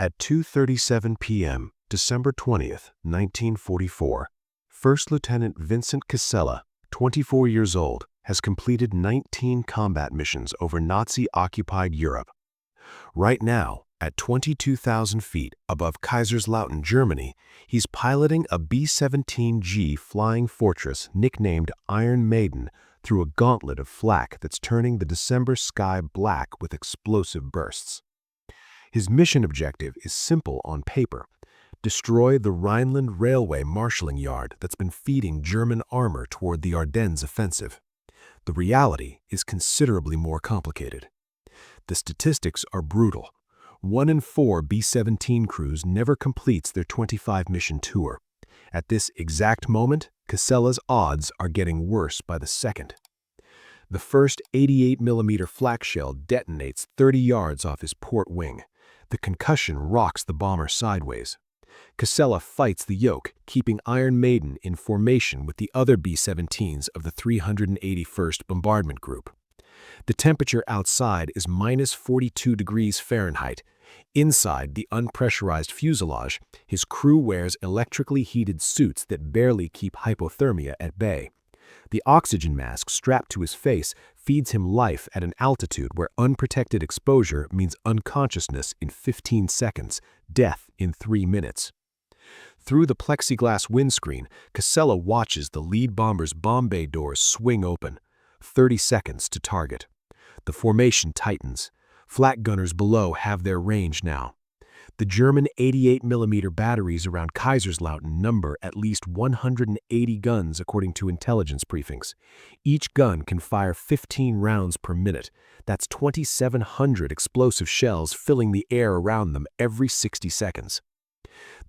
At 2:37 p.m., December 20th, 1944, First Lieutenant Vincent Casella, 24 years old, has completed 19 combat missions over Nazi-occupied Europe. Right now, at 22,000 feet above Kaiserslautern, Germany, he's piloting a B-17G Flying Fortress nicknamed Iron Maiden through a gauntlet of flak that's turning the December sky black with explosive bursts. His mission objective is simple on paper: destroy the Rhineland Railway marshalling yard that's been feeding German armor toward the Ardennes offensive. The reality is considerably more complicated. The statistics are brutal. 1 in 4 B-17 crews never completes their 25-mission tour. At this exact moment, Casella's odds are getting worse by the second. The first 88mm flak shell detonates 30 yards off his port wing. The concussion rocks the bomber sideways. Casella fights the yoke, keeping Iron Maiden in formation with the other B-17s of the 381st Bombardment Group. The temperature outside is minus 42 degrees Fahrenheit. Inside the unpressurized fuselage, his crew wears electrically heated suits that barely keep hypothermia at bay. The oxygen mask strapped to his face feeds him life at an altitude where unprotected exposure means unconsciousness in 15 seconds, death in 3 minutes. Through the plexiglass windscreen, Casella watches the lead bomber's bomb bay doors swing open. 30 seconds to target. The formation tightens. Flak gunners below have their range now. The German 88mm batteries around Kaiserslautern number at least 180 guns according to intelligence briefings. Each gun can fire 15 rounds per minute. That's 2,700 explosive shells filling the air around them every 60 seconds.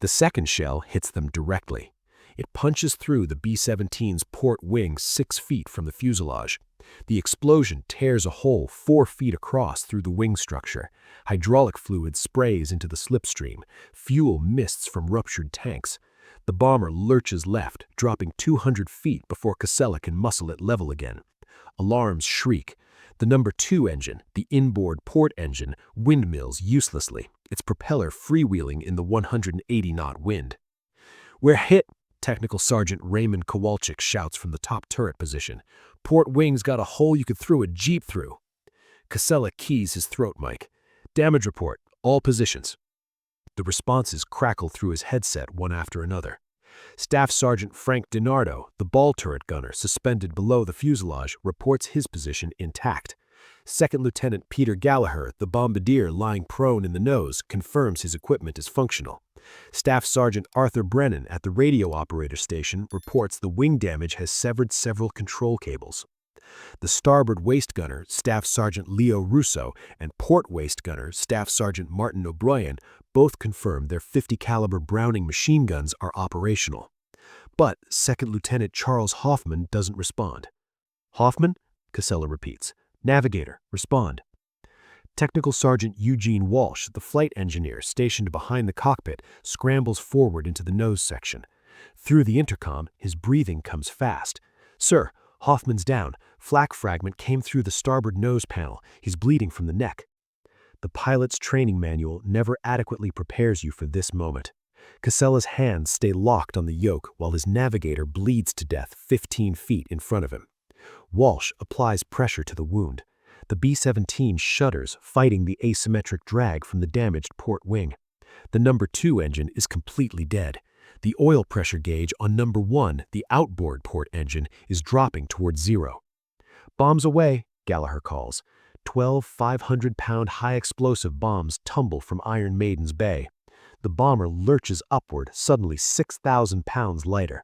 The second shell hits them directly. It punches through the B-17's port wing 6 feet from the fuselage. The explosion tears a hole 4 feet across through the wing structure. Hydraulic fluid sprays into the slipstream. Fuel mists from ruptured tanks. The bomber lurches left, dropping 200 feet before Casella can muscle it level again. Alarms shriek. The number 2 engine, the inboard port engine, windmills uselessly, its propeller freewheeling in the 180-knot wind. "We're hit!" Technical Sergeant Raymond Kowalczyk shouts from the top turret position. "Port wing's got a hole you could throw a jeep through." Casella keys his throat mic. "Damage report, all positions." The responses crackle through his headset one after another. Staff Sergeant Frank DiNardo, the ball turret gunner suspended below the fuselage, reports his position intact. Second Lieutenant Peter Gallagher, the bombardier lying prone in the nose, confirms his equipment is functional. Staff Sergeant Arthur Brennan at the radio operator station reports the wing damage has severed several control cables. The starboard waist gunner, Staff Sergeant Leo Russo, and port waist gunner, Staff Sergeant Martin O'Brien, both confirm their .50 caliber Browning machine guns are operational. But Second Lieutenant Charles Hoffman doesn't respond. "Hoffman?" Casella repeats. "Navigator, respond." Technical Sergeant Eugene Walsh, the flight engineer stationed behind the cockpit, scrambles forward into the nose section. Through the intercom, his breathing comes fast. "Sir, Hoffman's down. Flak fragment came through the starboard nose panel. He's bleeding from the neck." The pilot's training manual never adequately prepares you for this moment. Casella's hands stay locked on the yoke while his navigator bleeds to death 15 feet in front of him. Walsh applies pressure to the wound. The B-17 shudders, fighting the asymmetric drag from the damaged port wing. The number 2 engine is completely dead. The oil pressure gauge on number 1, the outboard port engine, is dropping towards 0. "Bombs away," Gallagher calls. 12 500-pound high-explosive bombs tumble from Iron Maiden's bay. The bomber lurches upward, suddenly 6,000 pounds lighter.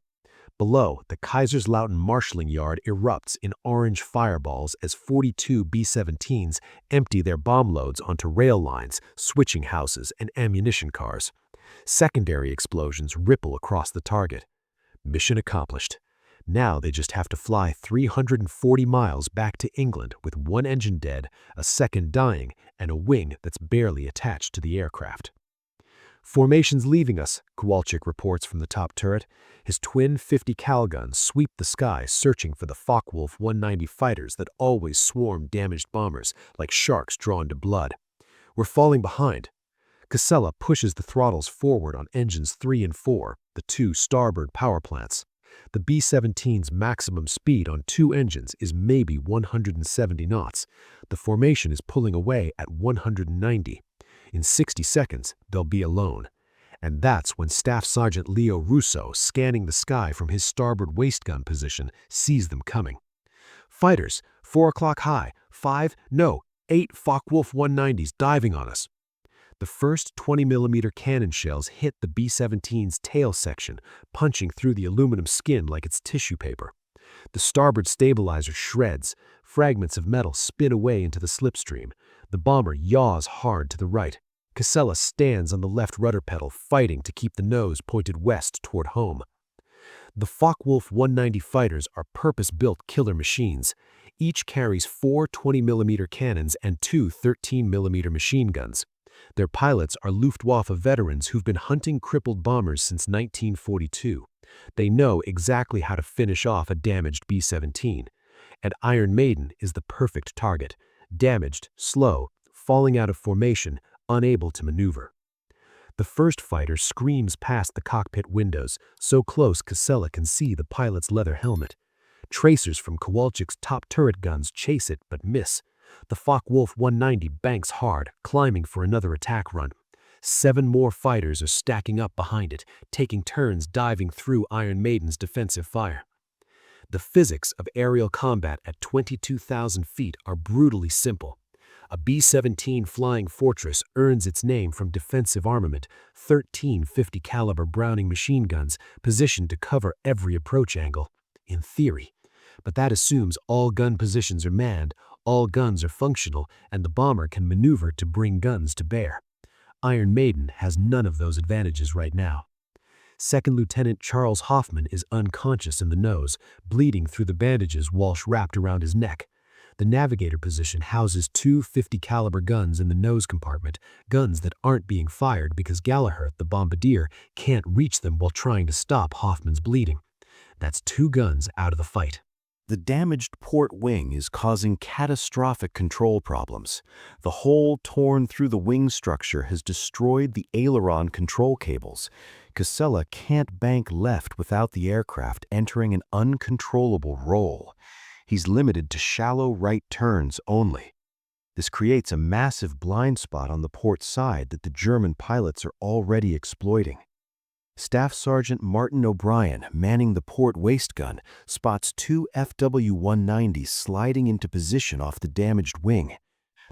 Below, the Kaiserslautern marshalling yard erupts in orange fireballs as 42 B-17s empty their bomb loads onto rail lines, switching houses, and ammunition cars. Secondary explosions ripple across the target. Mission accomplished. Now they just have to fly 340 miles back to England with 1 engine dead, a second dying, and a wing that's barely attached to the aircraft. "Formation's leaving us," Kowalczyk reports from the top turret. His twin 50 cal guns sweep the sky searching for the Focke-Wulf 190 fighters that always swarm damaged bombers like sharks drawn to blood. "We're falling behind." Casella pushes the throttles forward on engines 3 and 4, the two starboard power plants. The B-17's maximum speed on two engines is maybe 170 knots. The formation is pulling away at 190. In 60 seconds, they'll be alone. And that's when Staff Sergeant Leo Russo, scanning the sky from his starboard waist gun position, sees them coming. Fighters, 4 o'clock high, 8 Focke-Wulf 190s diving on us. The first 20mm cannon shells hit the B-17's tail section, punching through the aluminum skin like it's tissue paper. The starboard stabilizer shreds. Fragments of metal spin away into the slipstream. The bomber yaws hard to the right. Casella stands on the left rudder pedal, fighting to keep the nose pointed west toward home. The Focke-Wulf 190 fighters are purpose-built killer machines. Each carries 4 20mm cannons and 2 13mm machine guns. Their pilots are Luftwaffe veterans who've been hunting crippled bombers since 1942. They know exactly how to finish off a damaged B-17. And Iron Maiden is the perfect target. Damaged, slow, falling out of formation, unable to maneuver. The first fighter screams past the cockpit windows, so close Casella can see the pilot's leather helmet. Tracers from Kowalczyk's top turret guns chase it but miss. The Focke-Wulf 190 banks hard, climbing for another attack run. 7 more fighters are stacking up behind it, taking turns diving through Iron Maiden's defensive fire. The physics of aerial combat at 22,000 feet are brutally simple. A B-17 Flying Fortress earns its name from defensive armament, 13 50 caliber Browning machine guns positioned to cover every approach angle, in theory. But that assumes all gun positions are manned, all guns are functional, and the bomber can maneuver to bring guns to bear. Iron Maiden has none of those advantages right now. Second Lieutenant Charles Hoffman is unconscious in the nose, bleeding through the bandages Walsh wrapped around his neck. The Navigator position houses 2 50 caliber guns in the nose compartment, guns that aren't being fired because Gallagher, the bombardier, can't reach them while trying to stop Hoffman's bleeding. That's 2 guns out of the fight. The damaged port wing is causing catastrophic control problems. The hole torn through the wing structure has destroyed the aileron control cables. Casella can't bank left without the aircraft entering an uncontrollable roll. He's limited to shallow right turns only. This creates a massive blind spot on the port side that the German pilots are already exploiting. Staff Sergeant Martin O'Brien, manning the port waist gun, spots 2 FW-190s sliding into position off the damaged wing.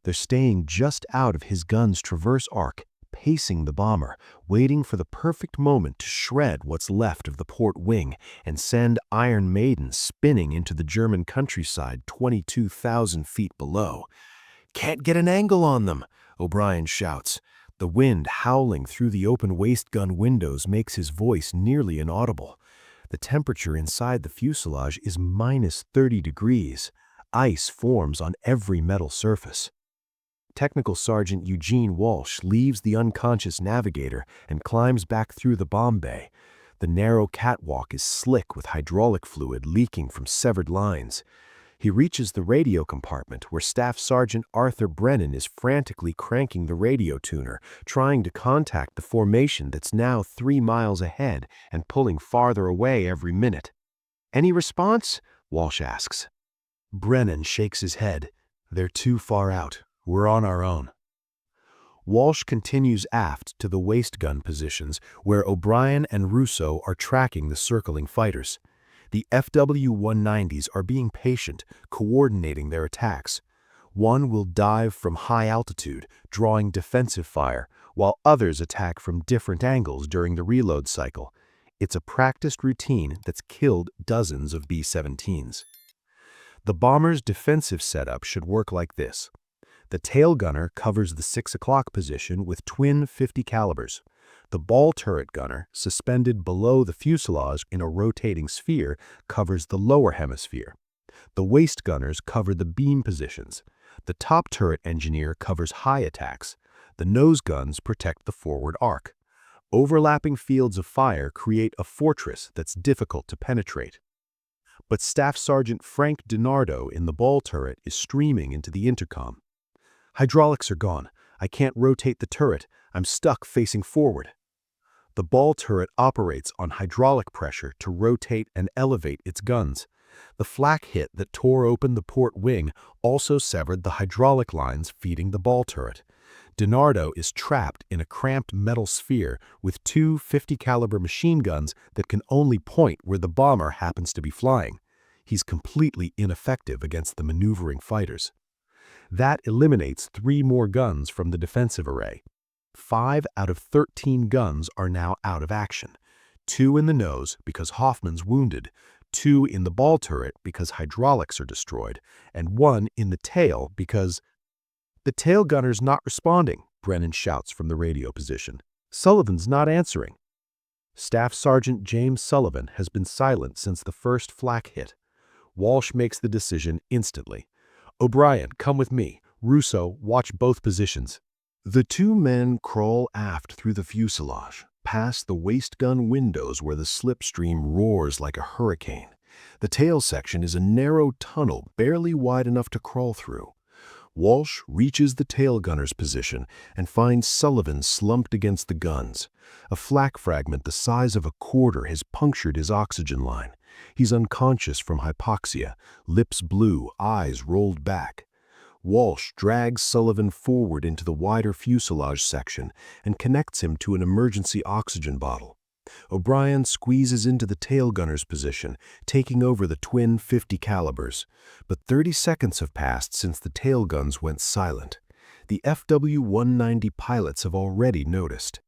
They're staying just out of his gun's traverse arc, pacing the bomber, waiting for the perfect moment to shred what's left of the port wing and send Iron Maiden spinning into the German countryside 22,000 feet below. "Can't get an angle on them," O'Brien shouts. The wind howling through the open waist gun windows makes his voice nearly inaudible. The temperature inside the fuselage is minus 30 degrees. Ice forms on every metal surface. Technical Sergeant Eugene Walsh leaves the unconscious Navigator and climbs back through the bomb bay. The narrow catwalk is slick with hydraulic fluid leaking from severed lines. He reaches the radio compartment where Staff Sergeant Arthur Brennan is frantically cranking the radio tuner, trying to contact the formation that's now 3 miles ahead and pulling farther away every minute. "Any response?" Walsh asks. Brennan shakes his head. "They're too far out. We're on our own." Walsh continues aft to the waist gun positions where O'Brien and Russo are tracking the circling fighters. The FW-190s are being patient, coordinating their attacks. One will dive from high altitude, drawing defensive fire, while others attack from different angles during the reload cycle. It's a practiced routine that's killed dozens of B-17s. The bomber's defensive setup should work like this. The tail gunner covers the 6 o'clock position with twin 50 calibers. The ball turret gunner, suspended below the fuselage in a rotating sphere, covers the lower hemisphere. The waist gunners cover the beam positions. The top turret engineer covers high attacks. The nose guns protect the forward arc. Overlapping fields of fire create a fortress that's difficult to penetrate. But Staff Sergeant Frank DiNardo in the ball turret is streaming into the intercom. "Hydraulics are gone. I can't rotate the turret. I'm stuck facing forward. The ball turret operates on hydraulic pressure to rotate and elevate its guns. The flak hit that tore open the port wing also severed the hydraulic lines feeding the ball turret. DiNardo is trapped in a cramped metal sphere with two 50-caliber machine guns that can only point where the bomber happens to be flying. He's completely ineffective against the maneuvering fighters. That eliminates 3 more guns from the defensive array. 5 out of 13 guns are now out of action. 2 in the nose because Hoffman's wounded, 2 in the ball turret because hydraulics are destroyed, and 1 in the tail because... "The tail gunner's not responding," Brennan shouts from the radio position. "Sullivan's not answering." Staff Sergeant James Sullivan has been silent since the first flak hit. Walsh makes the decision instantly. "O'Brien, come with me. Russo, watch both positions." The 2 men crawl aft through the fuselage, past the waist gun windows where the slipstream roars like a hurricane. The tail section is a narrow tunnel barely wide enough to crawl through. Walsh reaches the tail gunner's position and finds Sullivan slumped against the guns. A flak fragment the size of a quarter has punctured his oxygen line. He's unconscious from hypoxia, lips blue, eyes rolled back. Walsh drags Sullivan forward into the wider fuselage section and connects him to an emergency oxygen bottle. O'Brien squeezes into the tail gunner's position, taking over the twin 50 calibers. But 30 seconds have passed since the tail guns went silent. The FW-190 pilots have already noticed.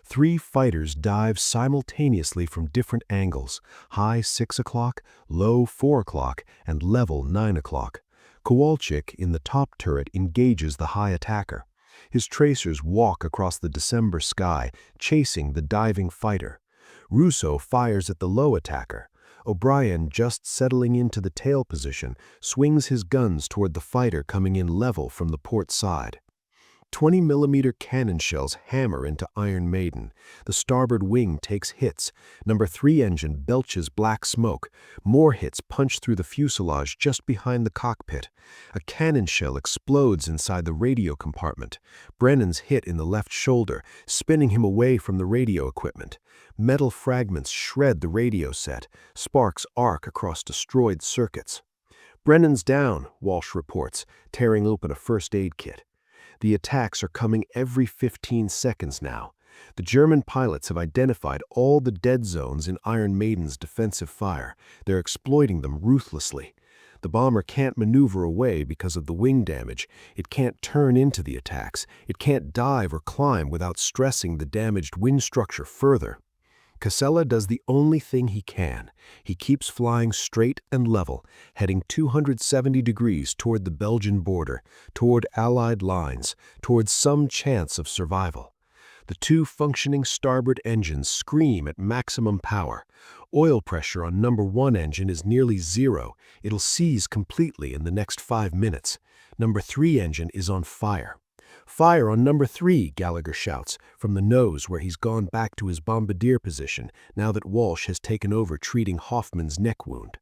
3 fighters dive simultaneously from different angles, high 6 o'clock, low 4 o'clock, and level 9 o'clock. Kowalczyk in the top turret engages the high attacker. His tracers walk across the December sky, chasing the diving fighter. Russo fires at the low attacker. O'Brien, just settling into the tail position, swings his guns toward the fighter coming in level from the port side. 20-millimeter cannon shells hammer into Iron Maiden. The starboard wing takes hits. Number 3 engine belches black smoke. More hits punch through the fuselage just behind the cockpit. A cannon shell explodes inside the radio compartment. Brennan's hit in the left shoulder, spinning him away from the radio equipment. Metal fragments shred the radio set. Sparks arc across destroyed circuits. "Brennan's down," Walsh reports, tearing open a first aid kit. The attacks are coming every 15 seconds now. The German pilots have identified all the dead zones in Iron Maiden's defensive fire. They're exploiting them ruthlessly. The bomber can't maneuver away because of the wing damage. It can't turn into the attacks. It can't dive or climb without stressing the damaged wing structure further. Casella does the only thing he can. He keeps flying straight and level, heading 270 degrees toward the Belgian border, toward Allied lines, toward some chance of survival. The 2 functioning starboard engines scream at maximum power. Oil pressure on number 1 engine is nearly 0. It'll seize completely in the next 5 minutes. Number 3 engine is on fire. "Fire on number 3, Gallagher shouts, from the nose where he's gone back to his bombardier position now that Walsh has taken over treating Hoffman's neck wound.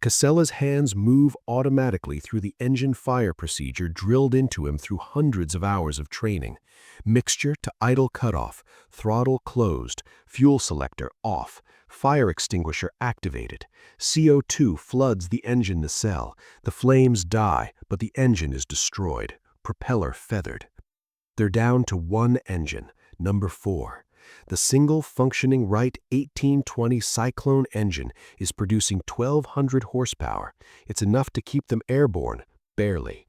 Casella's hands move automatically through the engine fire procedure drilled into him through hundreds of hours of training. Mixture to idle cutoff, throttle closed, fuel selector off, fire extinguisher activated. CO2 floods the engine nacelle. The flames die, but the engine is destroyed. Propeller feathered. They're down to 1 engine, number 4. The single functioning Wright 1820 Cyclone engine is producing 1,200 horsepower. It's enough to keep them airborne, barely.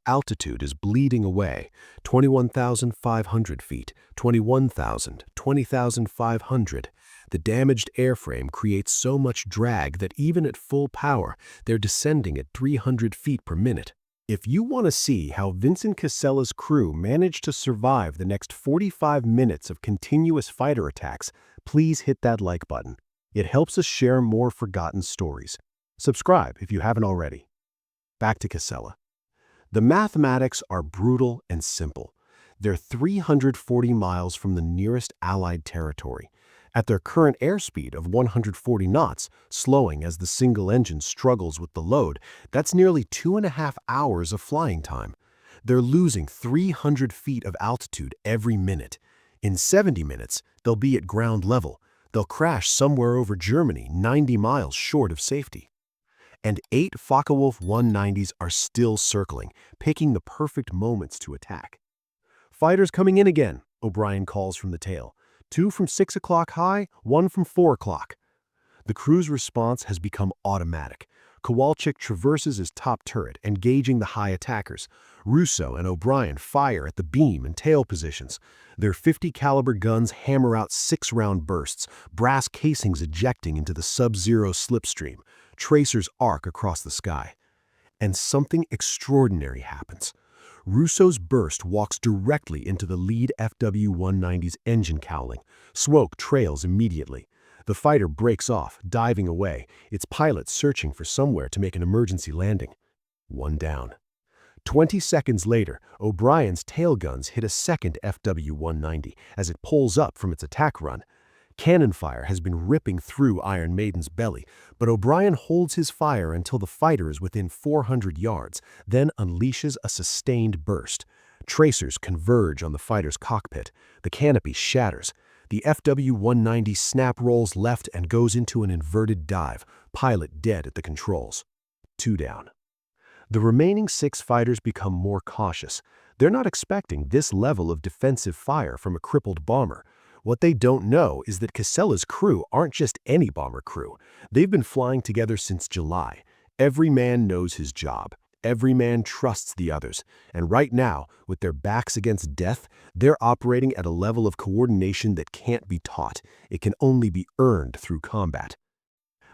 Altitude is bleeding away, 21,500 feet, 21,000, 20,500. The damaged airframe creates so much drag that even at full power, they're descending at 300 feet per minute. If you want to see how Vincent Casella's crew managed to survive the next 45 minutes of continuous fighter attacks, please hit that like button. It helps us share more forgotten stories. Subscribe if you haven't already. Back to Casella. The mathematics are brutal and simple. They're 340 miles from the nearest Allied territory. At their current airspeed of 140 knots, slowing as the single engine struggles with the load, that's nearly 2.5 hours of flying time. They're losing 300 feet of altitude every minute. In 70 minutes, they'll be at ground level. They'll crash somewhere over Germany, 90 miles short of safety. And 8 Focke-Wulf 190s are still circling, picking the perfect moments to attack. "Fighters coming in again," O'Brien calls from the tail. 2 from 6 o'clock high, 1 from 4 o'clock. The crew's response has become automatic. Kowalczyk traverses his top turret, engaging the high attackers. Russo and O'Brien fire at the beam and tail positions. Their 50 caliber guns hammer out 6-round bursts, brass casings ejecting into the sub-zero slipstream. Tracers arc across the sky. And something extraordinary happens. Russo's burst walks directly into the lead FW-190's engine cowling. Smoke trails immediately. The fighter breaks off, diving away, its pilot searching for somewhere to make an emergency landing. 1 down. 20 seconds later, O'Brien's tail guns hit a second FW-190 as it pulls up from its attack run. Cannon fire has been ripping through Iron Maiden's belly, but O'Brien holds his fire until the fighter is within 400 yards, then unleashes a sustained burst. Tracers converge on the fighter's cockpit. The canopy shatters. The FW-190 snap rolls left and goes into an inverted dive, pilot dead at the controls. 2 down. The remaining 6 fighters become more cautious. They're not expecting this level of defensive fire from a crippled bomber. What they don't know is that Casella's crew aren't just any bomber crew. They've been flying together since July. Every man knows his job. Every man trusts the others, and right now, with their backs against death, they're operating at a level of coordination that can't be taught. It can only be earned through combat.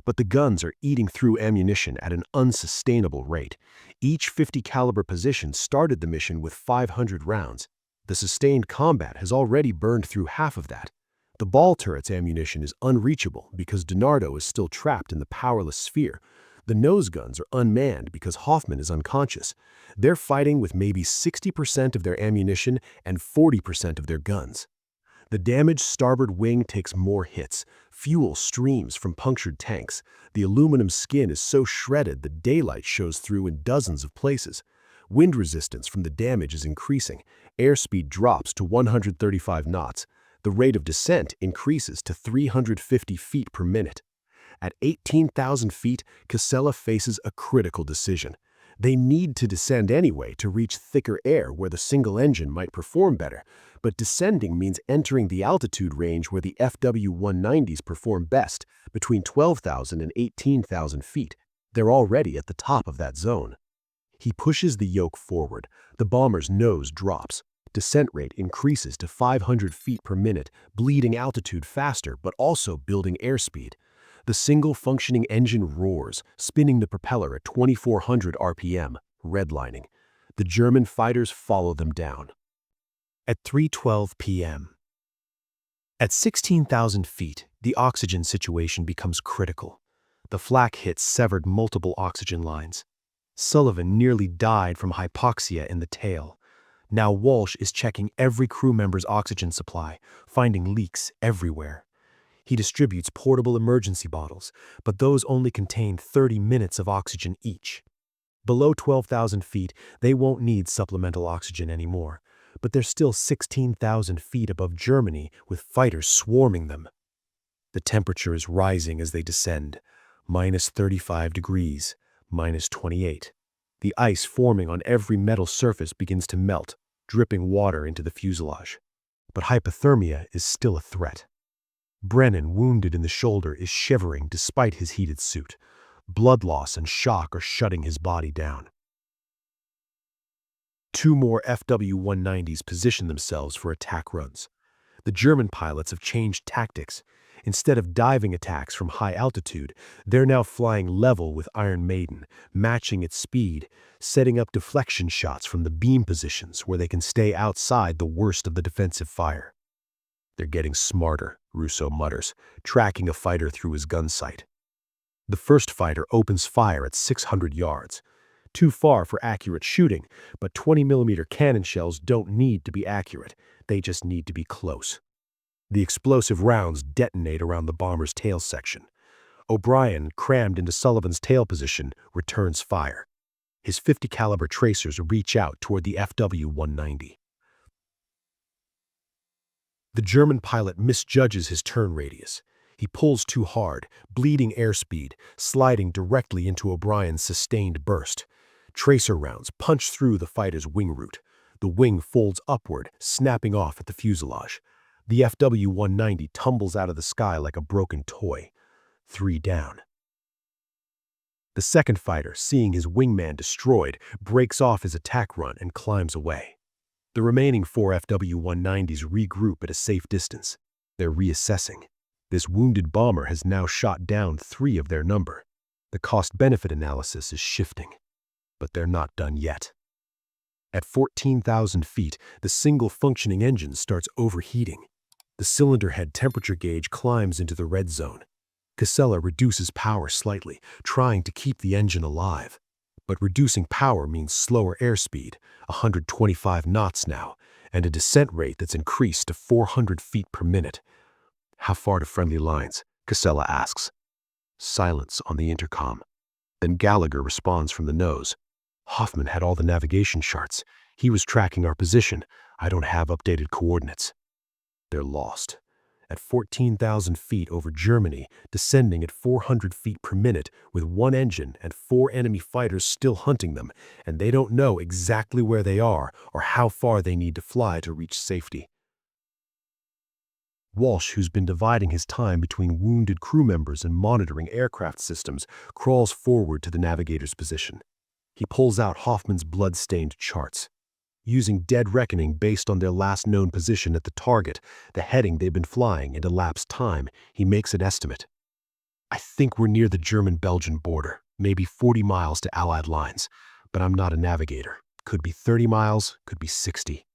But the guns are eating through ammunition at an unsustainable rate. Each 50 caliber position started the mission with 500 rounds. The sustained combat has already burned through half of that. The ball turret's ammunition is unreachable because DiNardo is still trapped in the powerless sphere. The nose guns are unmanned because Hoffman is unconscious. They're fighting with maybe 60% of their ammunition and 40% of their guns. The damaged starboard wing takes more hits. Fuel streams from punctured tanks. The aluminum skin is so shredded that daylight shows through in dozens of places. Wind resistance from the damage is increasing. Airspeed drops to 135 knots. The rate of descent increases to 350 feet per minute. At 18,000 feet, Casella faces a critical decision. They need to descend anyway to reach thicker air where the single engine might perform better, but descending means entering the altitude range where the FW-190s perform best, between 12,000 and 18,000 feet. They're already at the top of that zone. He pushes the yoke forward. The bomber's nose drops. Descent rate increases to 500 feet per minute, bleeding altitude faster but also building airspeed. The single functioning engine roars, spinning the propeller at 2,400 RPM, redlining. The German fighters follow them down. At 3:12 p.m. At 16,000 feet, the oxygen situation becomes critical. The flak hit severed multiple oxygen lines. Sullivan nearly died from hypoxia in the tail. Now Walsh is checking every crew member's oxygen supply, finding leaks everywhere. He distributes portable emergency bottles, but those only contain 30 minutes of oxygen each. Below 12,000 feet, they won't need supplemental oxygen anymore, but they're still 16,000 feet above Germany with fighters swarming them. The temperature is rising as they descend, minus 35 degrees, minus 28. The ice forming on every metal surface begins to melt, dripping water into the fuselage. But hypothermia is still a threat. Brennan, wounded in the shoulder, is shivering despite his heated suit. Blood loss and shock are shutting his body down. 2 more FW-190s position themselves for attack runs. The German pilots have changed tactics. Instead of diving attacks from high altitude, they're now flying level with Iron Maiden, matching its speed, setting up deflection shots from the beam positions where they can stay outside the worst of the defensive fire. They're getting smarter, Russo mutters, tracking a fighter through his gun sight. The first fighter opens fire at 600 yards. Too far for accurate shooting, but 20mm cannon shells don't need to be accurate. They just need to be close. The explosive rounds detonate around the bomber's tail section. O'Brien, crammed into Sullivan's tail position, returns fire. His 50 caliber tracers reach out toward the FW-190. The German pilot misjudges his turn radius. He pulls too hard, bleeding airspeed, sliding directly into O'Brien's sustained burst. Tracer rounds punch through the fighter's wing root. The wing folds upward, snapping off at the fuselage. The FW-190 tumbles out of the sky like a broken toy. 3 down. The second fighter, seeing his wingman destroyed, breaks off his attack run and climbs away. The remaining 4 FW-190s regroup at a safe distance. They're reassessing. This wounded bomber has now shot down 3 of their number. The cost-benefit analysis is shifting. But they're not done yet. At 14,000 feet, the single functioning engine starts overheating. The cylinder head temperature gauge climbs into the red zone. Casella reduces power slightly, trying to keep the engine alive. But reducing power means slower airspeed, 125 knots now, and a descent rate that's increased to 400 feet per minute. "How far to friendly lines?" Casella asks. Silence on the intercom. Then Gallagher responds from the nose. "Hoffman had all the navigation charts. He was tracking our position. I don't have updated coordinates." They're lost. At 14,000 feet over Germany, descending at 400 feet per minute with 1 engine and 4 enemy fighters still hunting them, and they don't know exactly where they are or how far they need to fly to reach safety. Walsh, who's been dividing his time between wounded crew members and monitoring aircraft systems, crawls forward to the navigator's position. He pulls out Hoffman's blood-stained charts. Using dead reckoning based on their last known position at the target, the heading they've been flying, and elapsed time, he makes an estimate. "I think we're near the German-Belgian border, maybe 40 miles to Allied lines, but I'm not a navigator. Could be 30 miles, could be 60.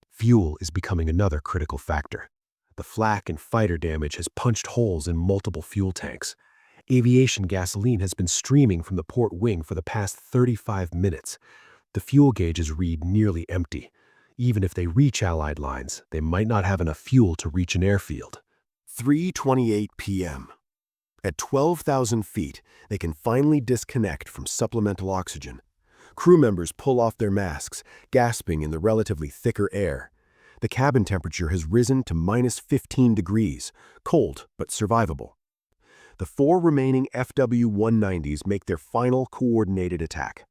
Fuel is becoming another critical factor. The flak and fighter damage has punched holes in multiple fuel tanks. Aviation gasoline has been streaming from the port wing for the past 35 minutes. The fuel gauges read nearly empty. Even if they reach Allied lines, they might not have enough fuel to reach an airfield." 3:28 p.m. At 12,000 feet, they can finally disconnect from supplemental oxygen. Crew members pull off their masks, gasping in the relatively thicker air. The cabin temperature has risen to minus 15 degrees, cold but survivable. The 4 remaining FW-190s make their final coordinated attack.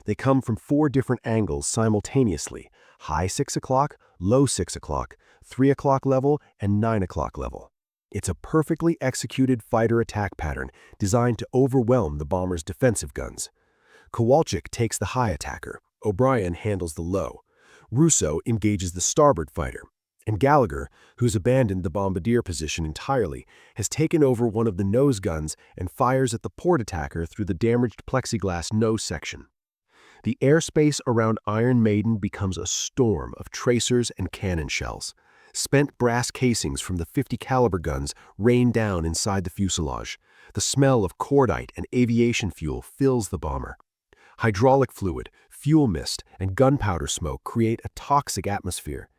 They come from 4 different angles simultaneously: high 6 o'clock, low 6 o'clock, 3 o'clock level, and 9 o'clock level. It's a perfectly executed fighter attack pattern designed to overwhelm the bomber's defensive guns. Kowalczyk takes the high attacker, O'Brien handles the low, Russo engages the starboard fighter, and Gallagher, who's abandoned the bombardier position entirely, has taken over one of the nose guns and fires at the port attacker through the damaged plexiglass nose section. The airspace around Iron Maiden becomes a storm of tracers and cannon shells. Spent brass casings from the 50 caliber guns rain down inside the fuselage. The smell of cordite and aviation fuel fills the bomber. Hydraulic fluid, fuel mist, and gunpowder smoke create a toxic atmosphere.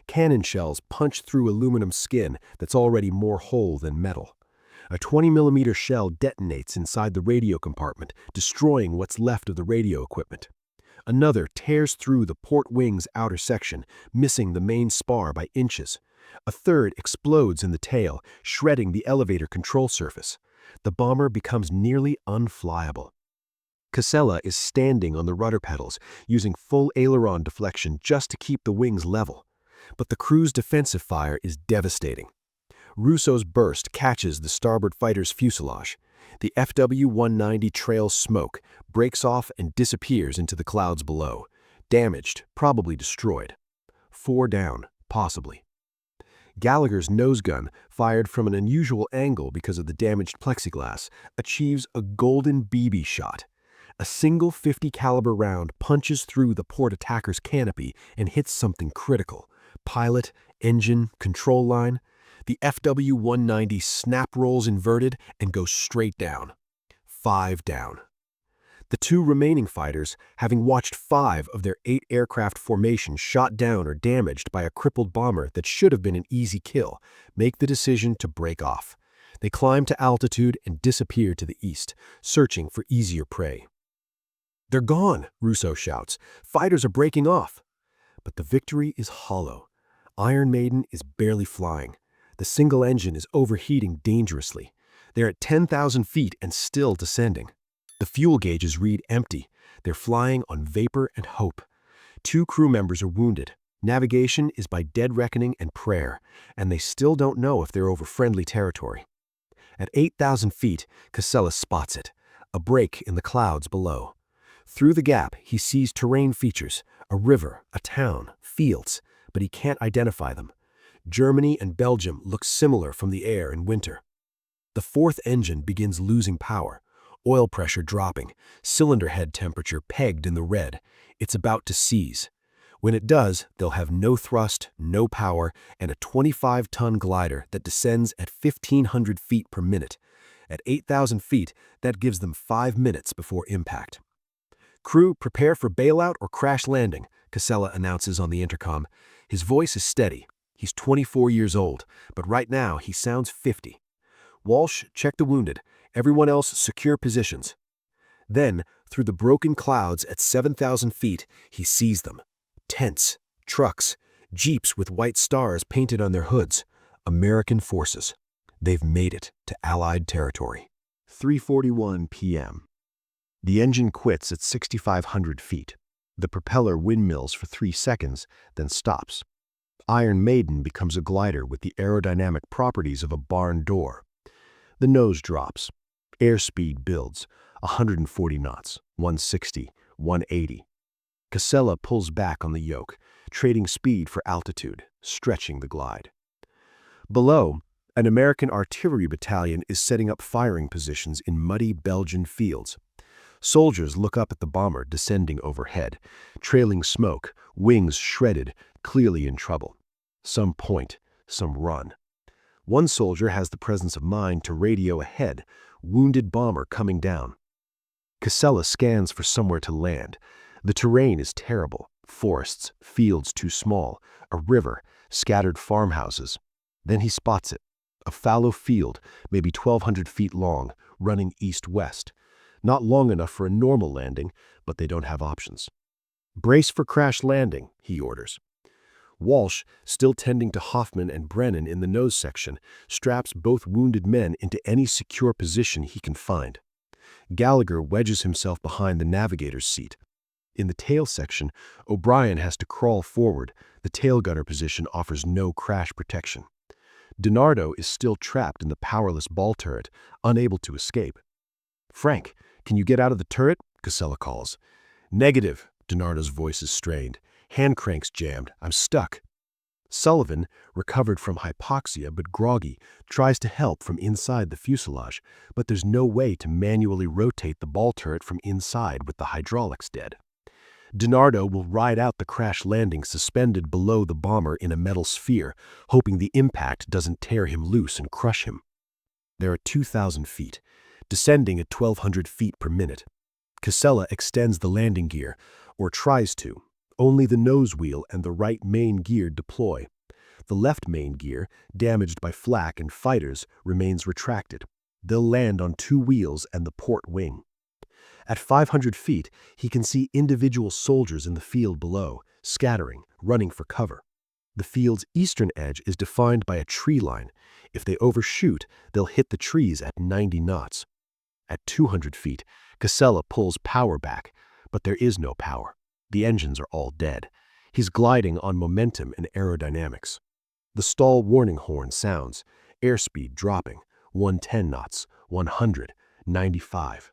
Cannon shells punch through aluminum skin that's already more whole than metal. A 20mm shell detonates inside the radio compartment, destroying what's left of the radio equipment. Another tears through the port wing's outer section, missing the main spar by inches. A third explodes in the tail, shredding the elevator control surface. The bomber becomes nearly unflyable. Casella is standing on the rudder pedals, using full aileron deflection just to keep the wings level. But the crew's defensive fire is devastating. Russo's burst catches the starboard fighter's fuselage. The FW-190 trails smoke, breaks off, and disappears into the clouds below. Damaged, probably destroyed. 4 down, possibly. Gallagher's nose gun, fired from an unusual angle because of the damaged plexiglass, achieves a golden BB shot. A single 50 caliber round punches through the port attacker's canopy and hits something critical: pilot, engine, control line. The FW-190 snap rolls inverted and goes straight down. 5 down. The 2 remaining fighters, having watched 5 of their 8 aircraft formation shot down or damaged by a crippled bomber that should have been an easy kill, make the decision to break off. They climb to altitude and disappear to the east, searching for easier prey. "They're gone," Russo shouts. "Fighters are breaking off." But the victory is hollow. Iron Maiden is barely flying. The single engine is overheating dangerously. They're at 10,000 feet and still descending. The fuel gauges read empty. They're flying on vapor and hope. 2 crew members are wounded. Navigation is by dead reckoning and prayer, and they still don't know if they're over friendly territory. At 8,000 feet, Casella spots it, a break in the clouds below. Through the gap, he sees terrain features, a river, a town, fields, but he can't identify them. Germany and Belgium look similar from the air in winter. The 4th engine begins losing power, oil pressure dropping, cylinder head temperature pegged in the red. It's about to seize. When it does, they'll have no thrust, no power, and a 25-ton glider that descends at 1,500 feet per minute. At 8,000 feet, that gives them 5 minutes before impact. "Crew, prepare for bailout or crash landing," Casella announces on the intercom. His voice is steady. He's 24 years old, but right now he sounds 50. "Walsh, check the wounded. Everyone else secure positions." Then, through the broken clouds at 7,000 feet, he sees them. Tents, trucks, jeeps with white stars painted on their hoods. American forces. They've made it to Allied territory. 3:41 p.m. The engine quits at 6,500 feet. The propeller windmills for 3 seconds, then stops. Iron Maiden becomes a glider with the aerodynamic properties of a barn door. The nose drops. Airspeed builds, 140 knots, 160, 180. Casella pulls back on the yoke, trading speed for altitude, stretching the glide. Below, an American artillery battalion is setting up firing positions in muddy Belgian fields. Soldiers look up at the bomber descending overhead, trailing smoke, wings shredded, clearly in trouble. Some point, some run. One soldier has the presence of mind to radio ahead, wounded bomber coming down. Casella scans for somewhere to land. The terrain is terrible. Forests, fields too small, a river, scattered farmhouses. Then he spots it. A fallow field, maybe 1,200 feet long, running east-west. Not long enough for a normal landing, but they don't have options. "Brace for crash landing," he orders. Walsh, still tending to Hoffman and Brennan in the nose section, straps both wounded men into any secure position he can find. Gallagher wedges himself behind the navigator's seat. In the tail section, O'Brien has to crawl forward. The tail gunner position offers no crash protection. DiNardo is still trapped in the powerless ball turret, unable to escape. "Frank, can you get out of the turret?" Casella calls. "Negative." DiNardo's voice is strained. "Hand crank's jammed. I'm stuck." Sullivan, recovered from hypoxia but groggy, tries to help from inside the fuselage, but there's no way to manually rotate the ball turret from inside with the hydraulics dead. DiNardo will ride out the crash landing suspended below the bomber in a metal sphere, hoping the impact doesn't tear him loose and crush him. There are 2,000 feet, descending at 1,200 feet per minute. Casella extends the landing gear, or tries to. Only the nose wheel and the right main gear deploy. The left main gear, damaged by flak and fighters, remains retracted. They'll land on 2 wheels and the port wing. At 500 feet, he can see individual soldiers in the field below, scattering, running for cover. The field's eastern edge is defined by a tree line. If they overshoot, they'll hit the trees at 90 knots. At 200 feet, Casella pulls power back, but there is no power. The engines are all dead. He's gliding on momentum and aerodynamics. The stall warning horn sounds, airspeed dropping, 110 knots, 100, 95.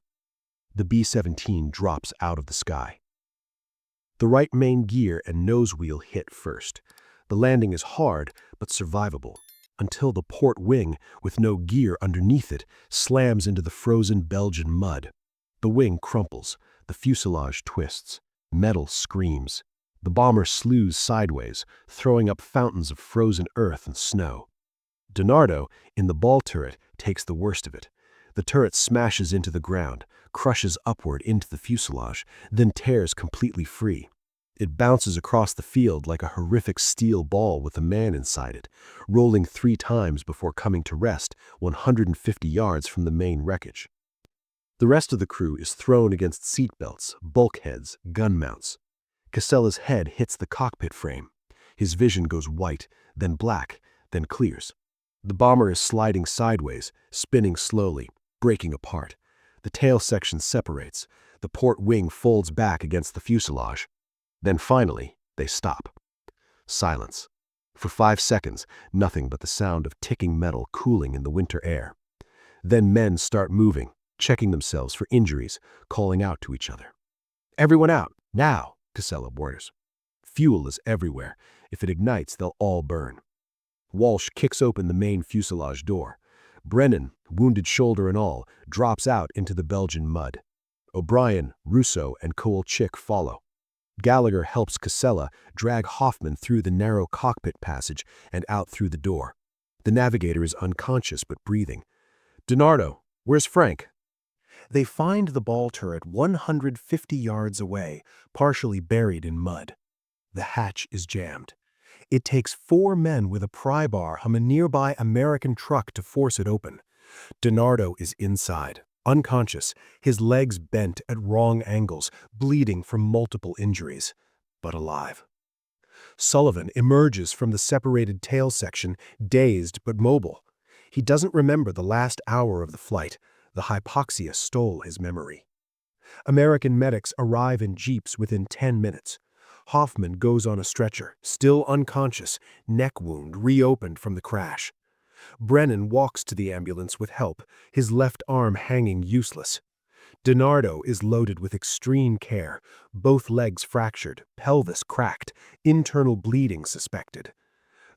The B-17 drops out of the sky. The right main gear and nose wheel hit first. The landing is hard, but survivable, until the port wing, with no gear underneath it, slams into the frozen Belgian mud. The wing crumples, the fuselage twists, metal screams. The bomber slews sideways, throwing up fountains of frozen earth and snow. DiNardo, in the ball turret, takes the worst of it. The turret smashes into the ground, crushes upward into the fuselage, then tears completely free. It bounces across the field like a horrific steel ball with a man inside it, rolling 3 times before coming to rest 150 yards from the main wreckage. The rest of the crew is thrown against seatbelts, bulkheads, gun mounts. Casella's head hits the cockpit frame. His vision goes white, then black, then clears. The bomber is sliding sideways, spinning slowly, breaking apart. The tail section separates. The port wing folds back against the fuselage. Then finally, they stop. Silence. For 5 seconds, nothing but the sound of ticking metal cooling in the winter air. Then men start moving, checking themselves for injuries, calling out to each other. "Everyone out, now," Casella orders. Fuel is everywhere. If it ignites, they'll all burn. Walsh kicks open the main fuselage door. Brennan, wounded shoulder and all, drops out into the Belgian mud. O'Brien, Rousseau, and Kowalczyk follow. Gallagher helps Casella drag Hoffman through the narrow cockpit passage and out through the door. The navigator is unconscious but breathing. "Donardo, where's Frank?" They find the ball turret 150 yards away, partially buried in mud. The hatch is jammed. It takes 4 men with a pry bar from a nearby American truck to force it open. Donardo is inside, unconscious, his legs bent at wrong angles, bleeding from multiple injuries, but alive. Sullivan emerges from the separated tail section, dazed but mobile. He doesn't remember the last hour of the flight. The hypoxia stole his memory. American medics arrive in jeeps within 10 minutes. Hoffman goes on a stretcher, still unconscious, neck wound reopened from the crash. Brennan walks to the ambulance with help, his left arm hanging useless. Donardo is loaded with extreme care, both legs fractured, pelvis cracked, internal bleeding suspected.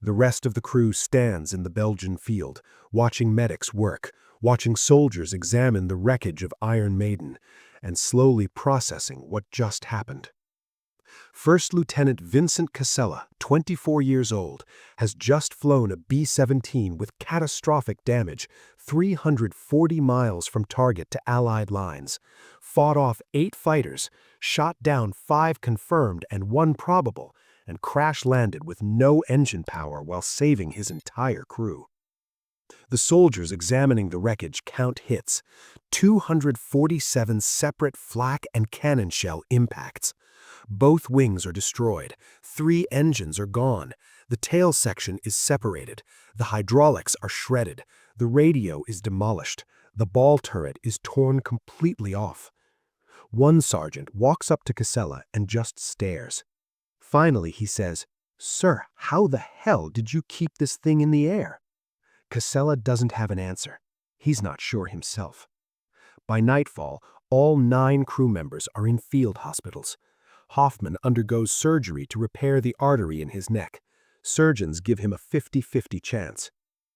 The rest of the crew stands in the Belgian field, watching medics work, watching soldiers examine the wreckage of Iron Maiden, and slowly processing what just happened. First Lieutenant Vincent Casella, 24 years old, has just flown a B-17 with catastrophic damage 340 miles from target to Allied lines, fought off 8 fighters, shot down 5 confirmed and 1 probable, and crash-landed with no engine power while saving his entire crew. The soldiers examining the wreckage count hits, 247 separate flak and cannon shell impacts. Both wings are destroyed, 3 engines are gone, the tail section is separated, the hydraulics are shredded, the radio is demolished, the ball turret is torn completely off. One sergeant walks up to Casella and just stares. Finally he says, "Sir, how the hell did you keep this thing in the air?" Casella doesn't have an answer. He's not sure himself. By nightfall, all 9 crew members are in field hospitals. Hoffman undergoes surgery to repair the artery in his neck. Surgeons give him a 50-50 chance.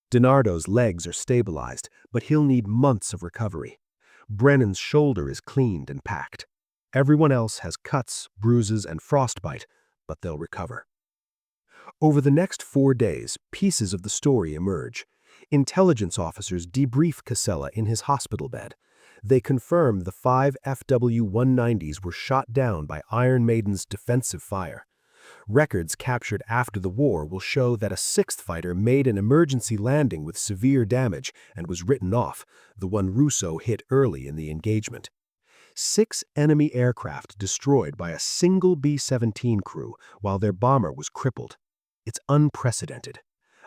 Donardo's legs are stabilized, but he'll need months of recovery. Brennan's shoulder is cleaned and packed. Everyone else has cuts, bruises, and frostbite, but they'll recover. Over the next 4 days, pieces of the story emerge. Intelligence officers debrief Casella in his hospital bed. They confirm the 5 FW-190s were shot down by Iron Maiden's defensive fire. Records captured after the war will show that a 6th fighter made an emergency landing with severe damage and was written off, the one Rousseau hit early in the engagement. 6 enemy aircraft destroyed by a single B-17 crew while their bomber was crippled. It's unprecedented.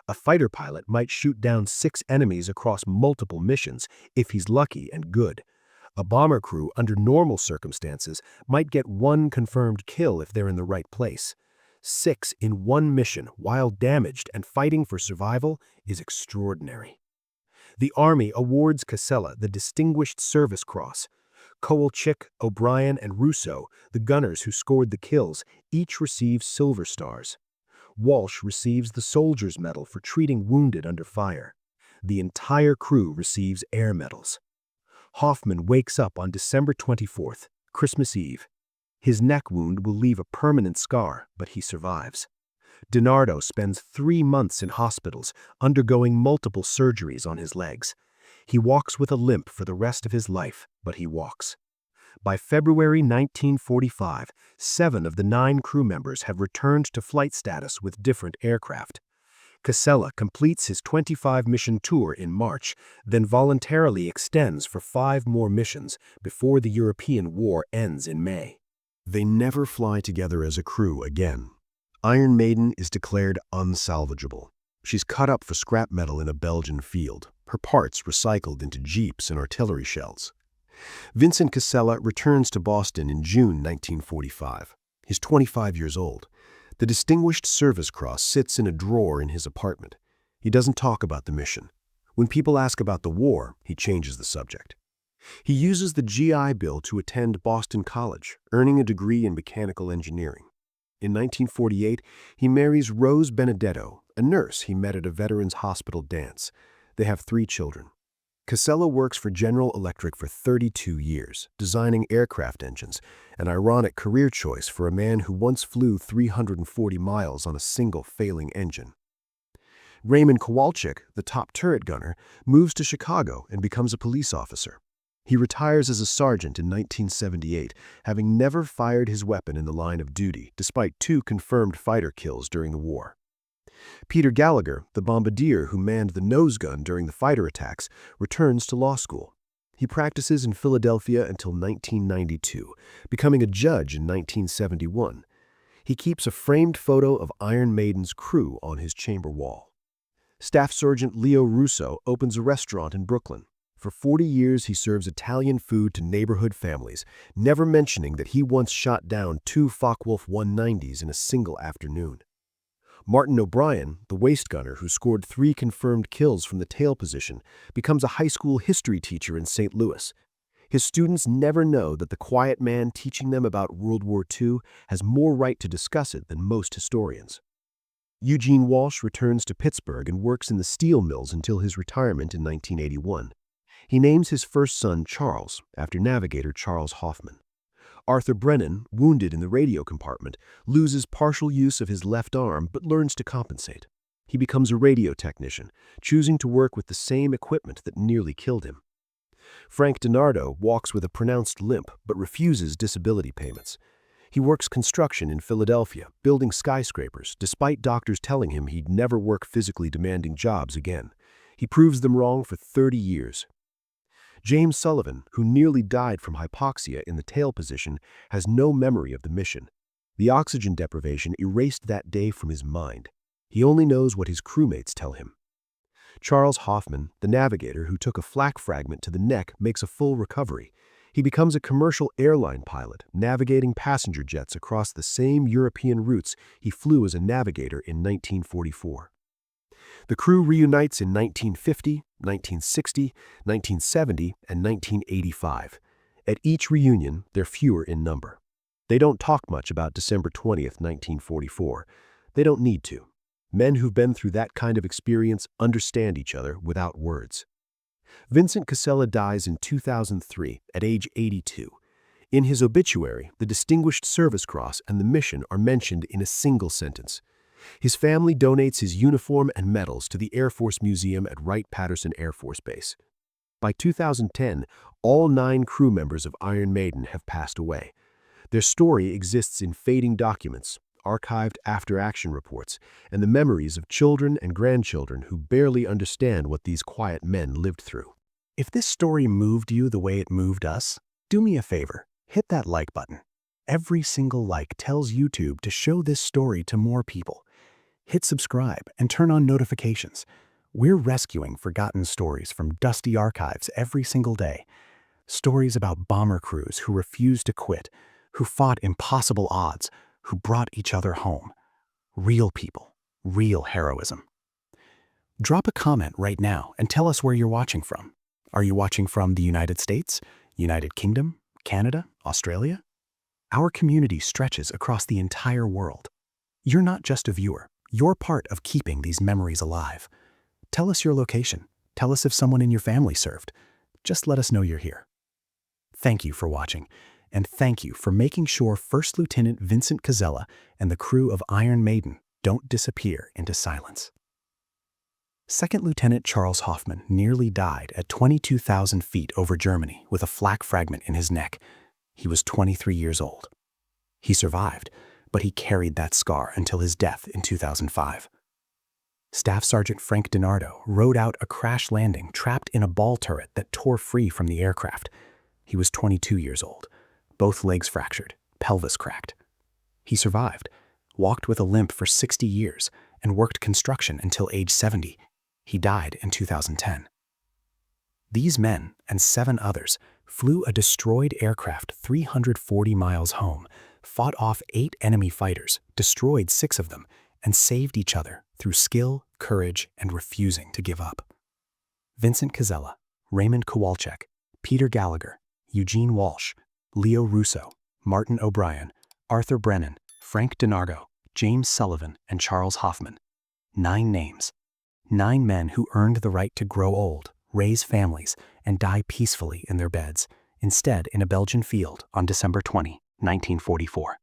A fighter pilot might shoot down 6 enemies across multiple missions if he's lucky and good. A bomber crew, under normal circumstances, might get 1 confirmed kill if they're in the right place. 6 in 1 mission, while damaged and fighting for survival, is extraordinary. The Army awards Casella the Distinguished Service Cross. Kowalczyk, O'Brien, and Rousseau, the gunners who scored the kills, each receive Silver Stars. Walsh receives the Soldier's Medal for treating wounded under fire. The entire crew receives air medals. Hoffman wakes up on December 24th, Christmas Eve. His neck wound will leave a permanent scar, but he survives. Donardo spends 3 months in hospitals, undergoing multiple surgeries on his legs. He walks with a limp for the rest of his life, but he walks. By February 1945, 7 of the 9 crew members have returned to flight status with different aircraft. Casella completes his 25-mission tour in March, then voluntarily extends for 5 more missions before the European War ends in May. They never fly together as a crew again. Iron Maiden is declared unsalvageable. She's cut up for scrap metal in a Belgian field, her parts recycled into jeeps and artillery shells. Vincent Casella returns to Boston in June 1945. He's 25 years old. The Distinguished Service Cross sits in a drawer in his apartment. He doesn't talk about the mission. When people ask about the war, he changes the subject. He uses the GI Bill to attend Boston College, earning a degree in mechanical engineering. In 1948, he marries Rose Benedetto, a nurse he met at a veterans' hospital dance. They have 3 children. Casella works for General Electric for 32 years, designing aircraft engines, an ironic career choice for a man who once flew 340 miles on a single failing engine. Raymond Kowalczyk, the top turret gunner, moves to Chicago and becomes a police officer. He retires as a sergeant in 1978, having never fired his weapon in the line of duty, despite 2 confirmed fighter kills during the war. Peter Gallagher, the bombardier who manned the nose gun during the fighter attacks, returns to law school. He practices in Philadelphia until 1992, becoming a judge in 1971. He keeps a framed photo of Iron Maiden's crew on his chamber wall. Staff Sergeant Leo Russo opens a restaurant in Brooklyn. For 40 years, he serves Italian food to neighborhood families, never mentioning that he once shot down 2 Focke-Wulf 190s in a single afternoon. Martin O'Brien, the waist gunner who scored 3 confirmed kills from the tail position, becomes a high school history teacher in St. Louis. His students never know that the quiet man teaching them about World War II has more right to discuss it than most historians. Eugene Walsh returns to Pittsburgh and works in the steel mills until his retirement in 1981. He names his first son Charles, after Navigator Charles Hoffman. Arthur Brennan, wounded in the radio compartment, loses partial use of his left arm but learns to compensate. He becomes a radio technician, choosing to work with the same equipment that nearly killed him. Frank DiNardo walks with a pronounced limp but refuses disability payments. He works construction in Philadelphia, building skyscrapers, despite doctors telling him he'd never work physically demanding jobs again. He proves them wrong for 30 years. James Sullivan, who nearly died from hypoxia in the tail position, has no memory of the mission. The oxygen deprivation erased that day from his mind. He only knows what his crewmates tell him. Charles Hoffman, the navigator who took a flak fragment to the neck, makes a full recovery. He becomes a commercial airline pilot, navigating passenger jets across the same European routes he flew as a navigator in 1944. The crew reunites in 1950, 1960, 1970, and 1985. At each reunion, they're fewer in number. They don't talk much about December 20th, 1944. They don't need to. Men who've been through that kind of experience understand each other without words. Vincent Casella dies in 2003 at age 82. In his obituary, the Distinguished Service Cross and the mission are mentioned in a single sentence. His family donates his uniform and medals to the Air Force Museum at Wright-Patterson Air Force Base. By 2010, all 9 crew members of Iron Maiden have passed away. Their story exists in fading documents, archived after-action reports, and the memories of children and grandchildren who barely understand what these quiet men lived through. If this story moved you the way it moved us, do me a favor, hit that like button. Every single like tells YouTube to show this story to more people. Hit subscribe and turn on notifications. We're rescuing forgotten stories from dusty archives every single day. Stories about bomber crews who refused to quit, who fought impossible odds, who brought each other home. Real people, real heroism. Drop a comment right now and tell us where you're watching from. Are you watching from the United States, United Kingdom, Canada, Australia? Our community stretches across the entire world. You're not just a viewer. You're part of keeping these memories alive. Tell us your location. Tell us if someone in your family served. Just let us know you're here. Thank you for watching, and thank you for making sure First Lieutenant Vincent Casella and the crew of Iron Maiden don't disappear into silence. Second Lieutenant Charles Hoffman nearly died at 22,000 feet over Germany with a flak fragment in his neck. He was 23 years old. He survived, but he carried that scar until his death in 2005. Staff Sergeant Frank DiNardo rode out a crash landing trapped in a ball turret that tore free from the aircraft. He was 22 years old, both legs fractured, pelvis cracked. He survived, walked with a limp for 60 years, and worked construction until age 70. He died in 2010. These men and 7 others flew a destroyed aircraft 340 miles home, fought off 8 enemy fighters, destroyed 6 of them, and saved each other through skill, courage, and refusing to give up. Vincent Casella, Raymond Kowalczyk, Peter Gallagher, Eugene Walsh, Leo Russo, Martin O'Brien, Arthur Brennan, Frank DiNardo, James Sullivan, and Charles Hoffman. 9 names. 9 men who earned the right to grow old, raise families, and die peacefully in their beds, instead in a Belgian field on December 20, 1944.